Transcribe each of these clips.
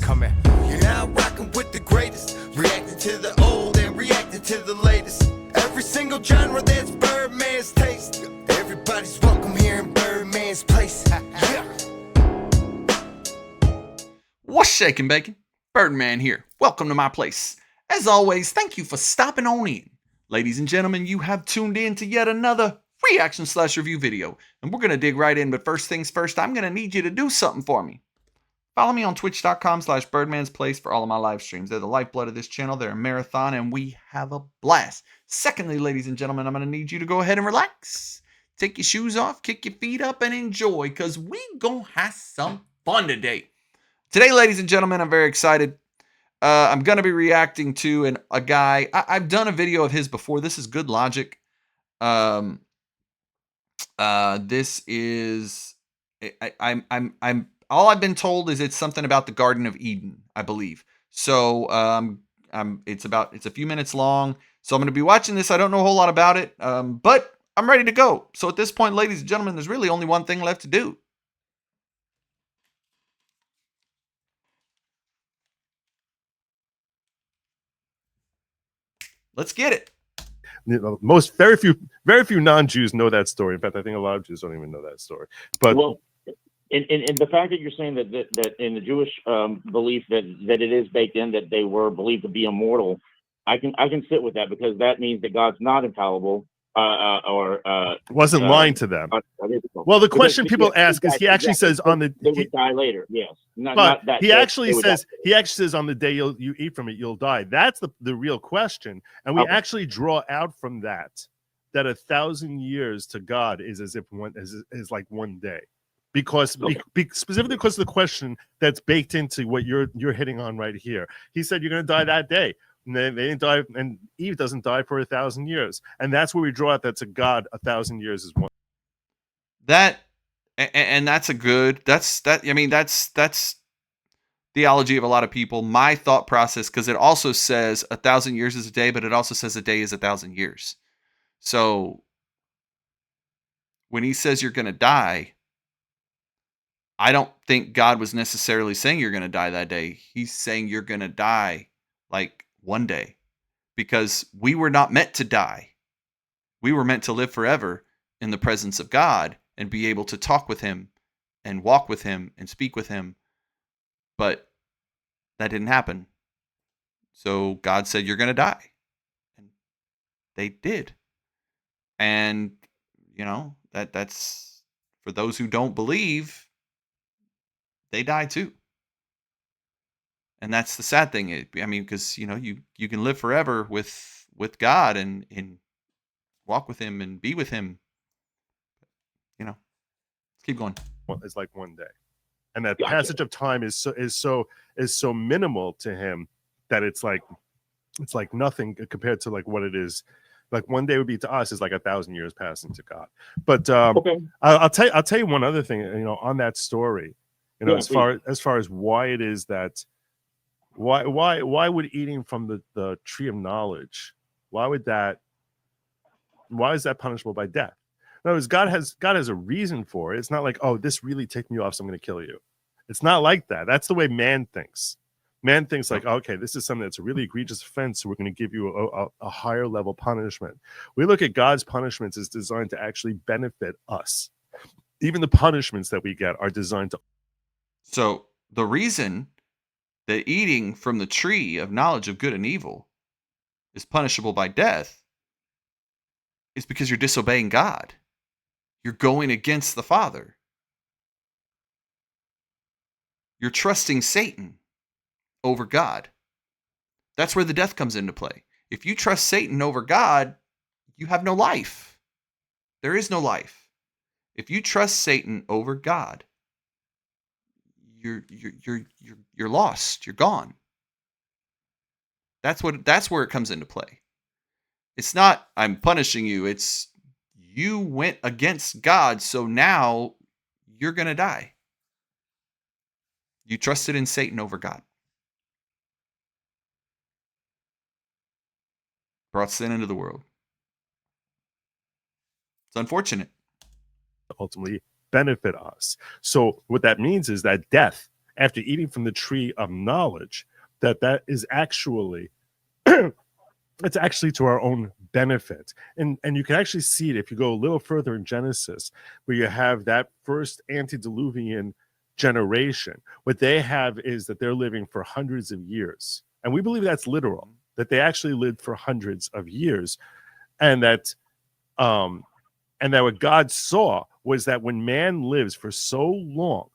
coming. You're now rocking with the greatest, reacting to the old and reacting to the latest. Every single genre that's Birdman's taste. Everybody's welcome here in Birdman's place. Yeah. What's shaking, bacon? Birdman here. Welcome to my place. As always, thank you for stopping on in. Ladies and gentlemen, you have tuned in to yet another reaction/review video, and we're going to dig right in, but first things first, I'm going to need you to do something for me. Follow me on twitch.com/birdmansplace for all of my live streams. They're the lifeblood of this channel. They're a marathon, and we have a blast. Secondly, ladies and gentlemen, I'm going to need you to go ahead and relax. Take your shoes off, kick your feet up, and enjoy, because we going to have some fun today. Today, ladies and gentlemen, I'm very excited. I'm going to be reacting to a guy. I've done a video of his before. This is Good Logic. This is I'm all I've been told is it's something about the Garden of Eden, I believe. So it's a few minutes long. So I'm going to be watching this. I don't know a whole lot about it, but I'm ready to go. So at this point, ladies and gentlemen, there's really only one thing left to do. Let's get it. You know, very few non-Jews know that story. In fact, I think a lot of Jews don't even know that story. But well, in the fact that you're saying that in the Jewish belief that it is baked in that they were believed to be immortal, I can sit with that, because that means that God's not infallible. Wasn't lying to them. Well, the question people ask is, he actually says on the they would die later. Yes, but he actually says on the day you eat from it, you'll die. That's the real question, and we actually draw out from that 1,000 years to God is as if is like one day, because specifically because of the question that's baked into what you're hitting on right here. He said you're going to die that day. And they didn't die, and Eve doesn't die for 1,000 years, and that's where we draw out that to God 1,000 years is one. That's theology of a lot of people. My thought process, because it also says 1,000 years is a day, but it also says a day is 1,000 years. So when he says you're going to die, I don't think God was necessarily saying you're going to die that day. He's saying you're going to die like one day, because we were not meant to die. We were meant to live forever in the presence of God and be able to talk with him and walk with him and speak with him. But that didn't happen. So God said, you're going to die. And they did. And, you know, that's for those who don't believe, they die too. And that's the sad thing. I mean, because, you know, you can live forever with God and walk with him and be with him. You know, let's keep going. It's like one day, and that passage of time is so minimal to him that it's like nothing compared to like what it is. Like one day would be to us is like 1,000 years passing to God. But I'll tell you one other thing. You know, on that story, you know, as far as why it is that. Why would eating from the tree of knowledge, why is that punishable by death? In other words, God has a reason for it. It's not like, oh, this really ticked me off, so I'm going to kill you. It's not like that. That's the way man thinks. Man thinks like, okay, this is something that's a really egregious offense, so we're going to give you a higher level punishment. We look at God's punishments as designed to actually benefit us. Even the punishments that we get are designed to. So the reason that eating from the tree of knowledge of good and evil is punishable by death is because you're disobeying God. You're going against the Father. You're trusting Satan over God. That's where the death comes into play. If you trust Satan over God, you have no life. There is no life. If you trust Satan over God, you're lost. You're gone. That's where it comes into play. It's not I'm punishing you. It's you went against God, so now you're going to die. You trusted in Satan over God. Brought sin into the world. It's unfortunate. Ultimately benefit us. So what that means is that death after eating from the tree of knowledge, that is actually it's actually to our own benefit. And you can actually see it if you go a little further in Genesis, where you have that first antediluvian generation. What they have is that they're living for hundreds of years. And we believe that's literal, that they actually lived for hundreds of years. And that what God saw was that when man lives for so long,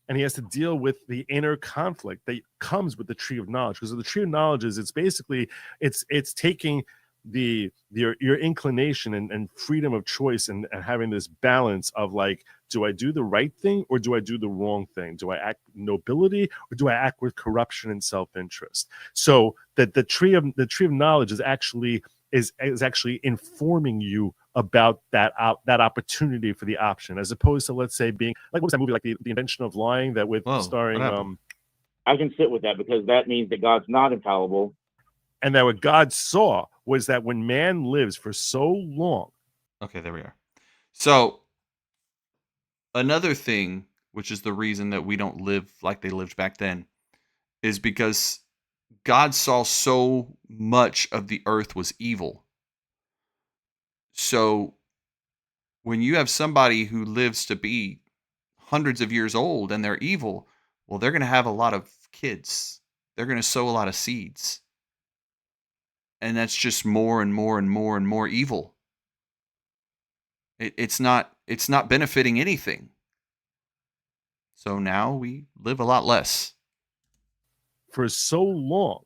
and he has to deal with the inner conflict that comes with the tree of knowledge, because the tree of knowledge is, it's basically it's taking your inclination and freedom of choice, and having this balance of like, do I do the right thing or do I do the wrong thing? Do I act with nobility or do I act with corruption and self-interest? So that the tree of knowledge is actually informing you about that opportunity for the option, as opposed to, let's say, being like, what was that movie, like the Invention of Lying, that with starring I can sit with that, because that means that God's not infallible. And that what God saw was that when man lives for so long. Okay, there we are. So another thing, which is the reason that we don't live like they lived back then, is because God saw so much of the earth was evil. So when you have somebody who lives to be hundreds of years old and they're evil, well, they're going to have a lot of kids. They're going to sow a lot of seeds. And that's just more and more and more and more evil. It's not benefiting anything. So now we live a lot less. For so long.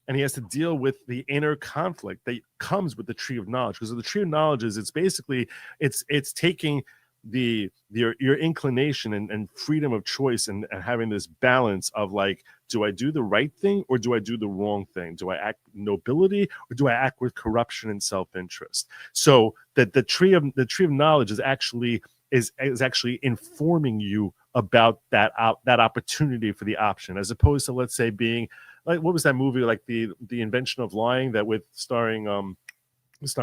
And he has to deal with the inner conflict that comes with the tree of knowledge, because the tree of knowledge is, it's basically it's taking your inclination and freedom of choice, and having this balance of like, do I do the right thing or do I do the wrong thing? Do I act with nobility or do I act with corruption and self-interest? So that the tree of knowledge is actually informing you about that opportunity for the option, as opposed to, let's say, being like, what was that movie, like the Invention of Lying, that with starring with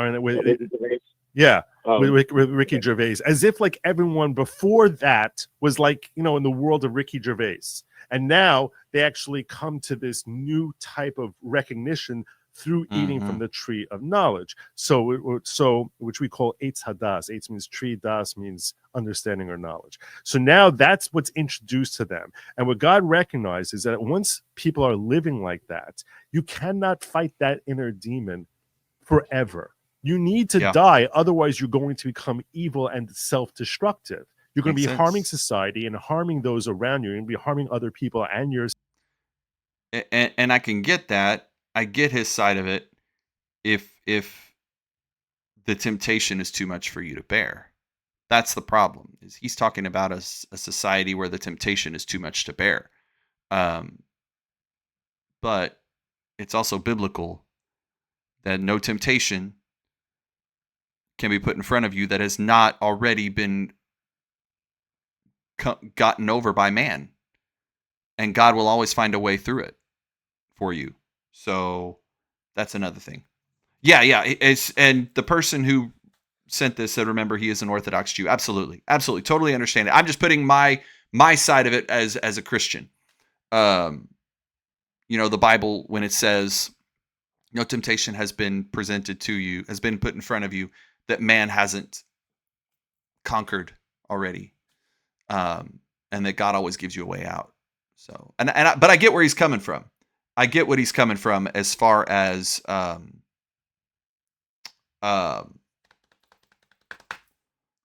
Ricky Gervais, as if like everyone before that was like, in the world of Ricky Gervais, and now they actually come to this new type of recognition through eating from the tree of knowledge. So which we call Eitz Hadas. Eitz means tree, das means understanding or knowledge. So now that's what's introduced to them. And what God recognizes is that once people are living like that, you cannot fight that inner demon forever. You need to die, otherwise you're going to become evil and self-destructive. You're going to be harming society and harming those around you, and be harming other people and yourself. And I can get that. I get his side of it if the temptation is too much for you to bear. That's the problem. Is he's talking about a society where the temptation is too much to bear. But it's also biblical that no temptation can be put in front of you that has not already been gotten over by man. And God will always find a way through it for you. So that's another thing. Yeah. And the person who sent this said, remember, he is an Orthodox Jew. Absolutely. Totally understand it. I'm just putting my side of it as a Christian. The Bible, when it says no temptation has been presented to you, has been put in front of you that man hasn't conquered already. And that God always gives you a way out. So, but I get where he's coming from. I get what he's coming from as far as that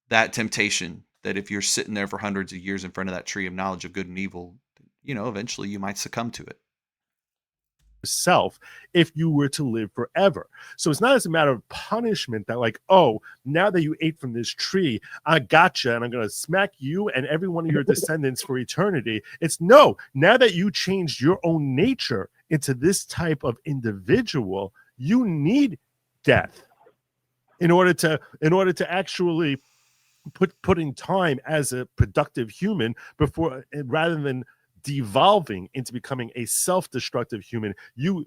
temptation, that if you're sitting there for hundreds of years in front of that tree of knowledge of good and evil, eventually you might succumb to it. Self, if you were to live forever. So it's not as a matter of punishment that like, oh, now that you ate from this tree, I gotcha, and I'm going to smack you and every one of your descendants for eternity. It's no, now that you changed your own nature into this type of individual, you need death in order to actually put in time as a productive human before, rather than devolving into becoming a self-destructive human. You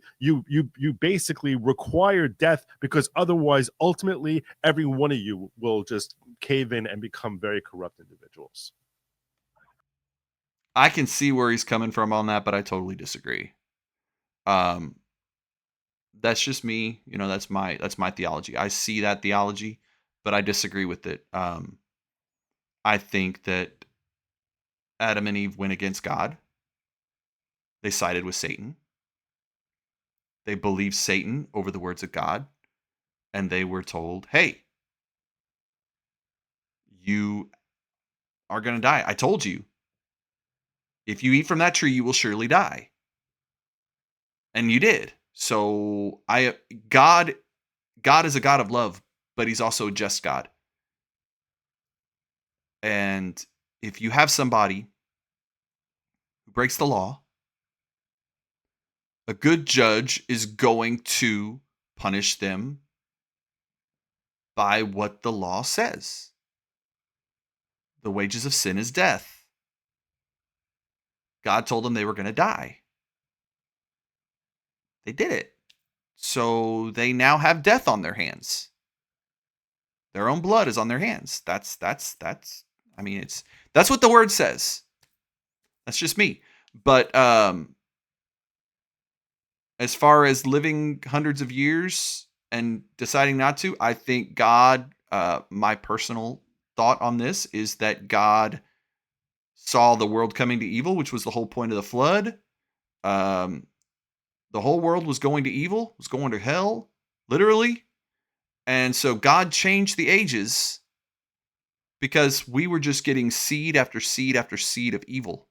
basically require death, because otherwise ultimately every one of you will just cave in and become very corrupt individuals. I can see where he's coming from on that, but I totally disagree. That's just me. You know, that's my theology. I see that theology, but I disagree with it. I think that Adam and Eve went against God. They sided with Satan. They believed Satan over the words of God, and they were told, "Hey, you are going to die. I told you. If you eat from that tree, you will surely die." And you did. So God is a God of love, but he's also a just God. And if you have somebody who breaks the law, a good judge is going to punish them by what the law says. The wages of sin is death. God told them they were going to die. They did it. So they now have death on their hands. Their own blood is on their hands. That's what the word says. That's just me. But as far as living hundreds of years and deciding not to, I think God, my personal thought on this is that God saw the world coming to evil, which was the whole point of the flood. The whole world was going to evil, was going to hell, literally. And so God changed the ages because we were just getting seed after seed after seed of evil.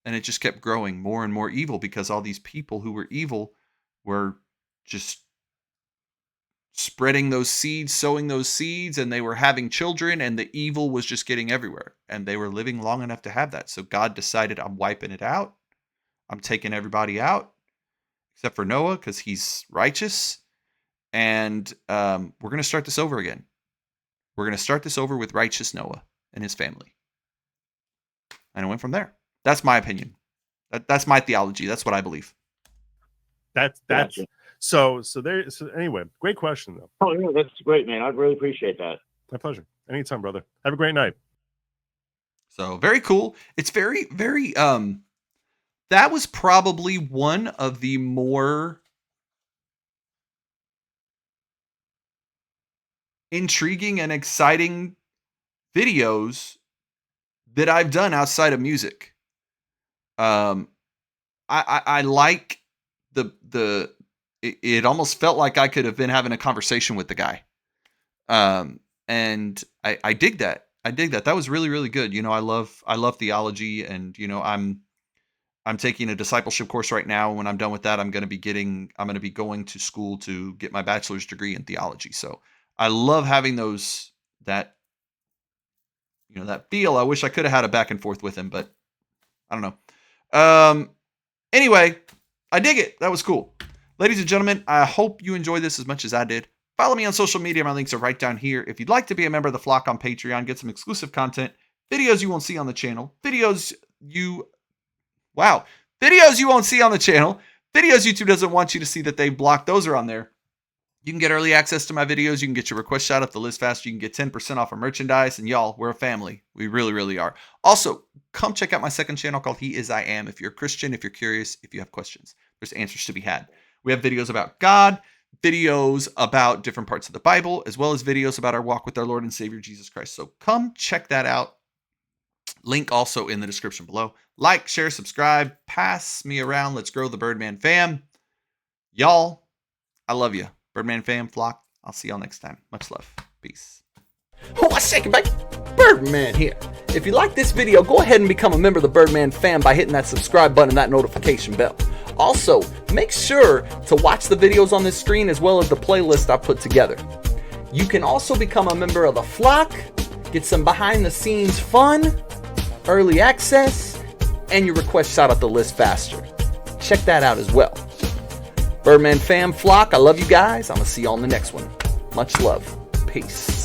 And it just kept growing more and more evil because all these people who were evil were just spreading those seeds, sowing those seeds, and they were having children, and the evil was just getting everywhere. And they were living long enough to have that. So God decided, I'm wiping it out. I'm taking everybody out except for Noah because he's righteous. And we're going to start this over again. We're going to start this over with righteous Noah and his family. And it went from there. That's my opinion. That's my theology. That's what I believe. That's Gotcha. so anyway, great question though. Oh yeah, that's great, man. I really appreciate that. My pleasure. Anytime, brother. Have a great night. So very cool. It's very, very that was probably one of the more intriguing and exciting videos that I've done outside of music. I like it almost felt like I could have been having a conversation with the guy. And I dig that. That was really, really good. You know, I love theology, and you know, I'm taking a discipleship course right now. When I'm done with that, I'm going to be going to school to get my bachelor's degree in theology. So I love having that feel. I wish I could have had a back and forth with him, but I don't know. Anyway, I dig it. That was cool. Ladies and gentlemen, I hope you enjoyed this as much as I did. Follow me on social media. My links are right down here. If you'd like to be a member of the flock on Patreon, get some exclusive content, videos you won't see on the channel, videos you won't see on the channel, videos YouTube doesn't want you to see that they've blocked, those are on there. You can get early access to my videos. You can get your request shout out the list fast. You can get 10% off of merchandise. And y'all, we're a family. We really, really are. Also, come check out my second channel called He Is I Am. If you're a Christian, if you're curious, if you have questions, there's answers to be had. We have videos about God, videos about different parts of the Bible, as well as videos about our walk with our Lord and Savior, Jesus Christ. So come check that out. Link also in the description below. Like, share, subscribe, pass me around. Let's grow the Birdman Fam. Y'all, I love you. Birdman Fam, flock. I'll see y'all next time. Much love. Peace. What's shaking, baby? Birdman here. If you like this video, go ahead and become a member of the Birdman Fam by hitting that subscribe button and that notification bell. Also, make sure to watch the videos on this screen as well as the playlist I put together. You can also become a member of the flock, get some behind the scenes fun, early access, and your request shout out the list faster. Check that out as well. Birdman Fam, flock, I love you guys. I'm going to see y'all in the next one. Much love. Peace.